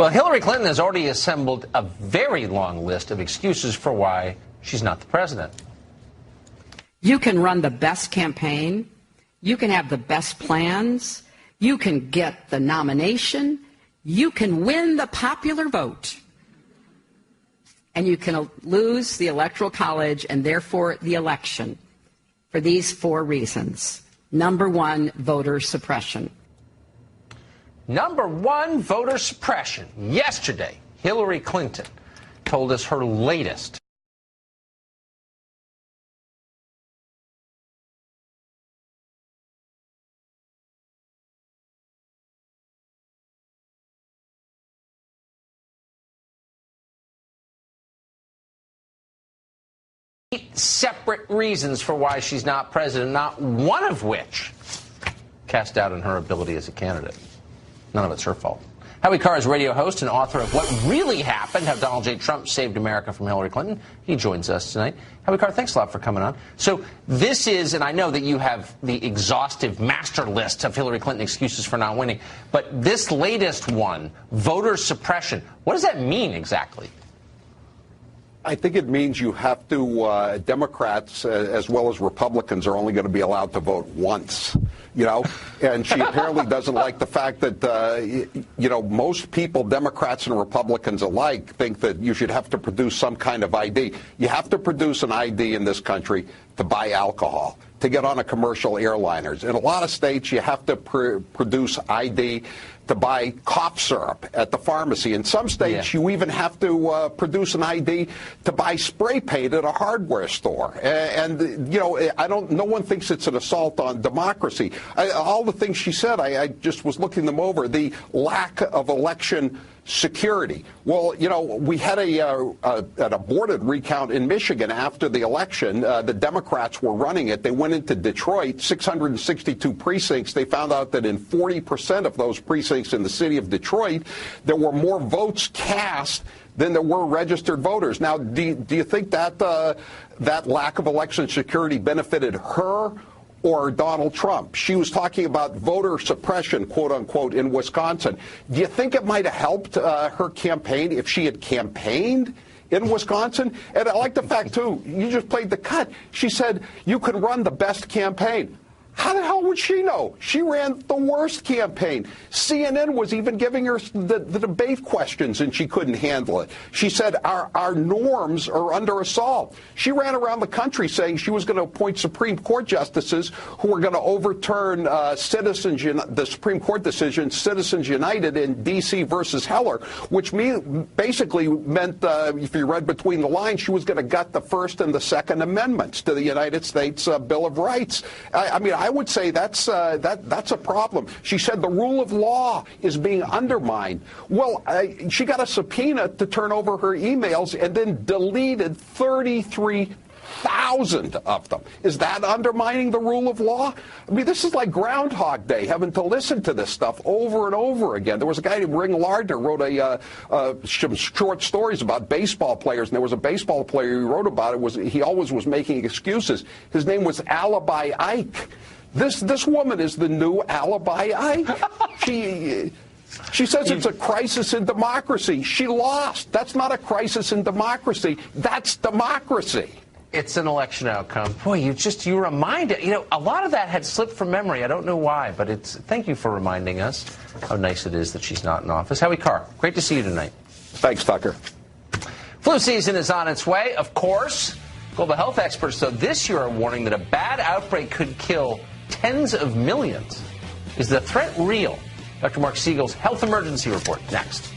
Well, Hillary Clinton has already assembled a very long list of excuses for why she's not the president. You can run the best campaign. You can have the best plans. You can get the nomination. You can win the popular vote. And you can lose the Electoral College and therefore the election for these 4 reasons. Number 1, voter suppression. Number 1, voter suppression. Yesterday, Hillary Clinton told us her latest separate reasons for why she's not president, not one of which cast doubt on her ability as a candidate. None of it's her fault. Howie Carr is radio host and author of What Really Happened, How Donald J. Trump Saved America from Hillary Clinton. He joins us tonight. Howie Carr, thanks a lot for coming on. So this is, and I know that you have the exhaustive master list of Hillary Clinton excuses for not winning, but this latest one, voter suppression, what does that mean exactly? I think it means you have to, Democrats as well as Republicans are only going to be allowed to vote once, you know, and she apparently doesn't like the fact that, you know, most people, Democrats and Republicans alike, think that you should have to produce some kind of ID. You have to produce an ID in this country to buy alcohol, to get on a commercial airliners. In a lot of states, you have to produce ID to buy cough syrup at the pharmacy. In some states, you even have to produce an ID to buy spray paint at a hardware store. And you know, no one thinks it's an assault on democracy. All the things she said, I just was looking them over. The lack of election security. Well, you know, we had an aborted recount in Michigan after the election. The Democrats were running it. They went into Detroit, 662 precincts. They found out that in 40% of those precincts in the city of Detroit, there were more votes cast than there were registered voters. Now, do you think that that lack of election security benefited her or Donald Trump? She was talking about voter suppression, quote unquote, in Wisconsin. Do you think it might have helped her campaign if she had campaigned in Wisconsin? And I like the fact, too, you just played the cut. She said you could run the best campaign. How the hell would she know? She ran the worst campaign. CNN was even giving her the debate questions, and she couldn't handle it. She said our norms are under assault. She ran around the country saying she was going to appoint Supreme Court justices who were going to overturn the Supreme Court decision, Citizens United in D.C. versus Heller, which basically meant, if you read between the lines, she was going to gut the First and the Second Amendments to the United States Bill of Rights. I mean, I would say that's a problem. She said the rule of law is being undermined. Well, she got a subpoena to turn over her emails and then deleted 33,000 of them. Is that undermining the rule of law? I mean, this is like Groundhog Day, having to listen to this stuff over and over again. There was a guy named Ring Lardner wrote some short stories about baseball players, and there was a baseball player who wrote about it. He always was making excuses. His name was Alibi Ike. This woman is the new Alibi Ike. She says it's a crisis in democracy. She lost. That's not a crisis in democracy. That's democracy. It's an election outcome. Boy, you reminded, you know, a lot of that had slipped from memory. I don't know why, but thank you for reminding us how nice it is that she's not in office. Howie Carr, great to see you tonight. Thanks, Tucker. Flu season is on its way, of course. Global health experts, though, this year are warning that a bad outbreak could kill tens of millions. Is the threat real? Dr. Mark Siegel's Health Emergency Report next.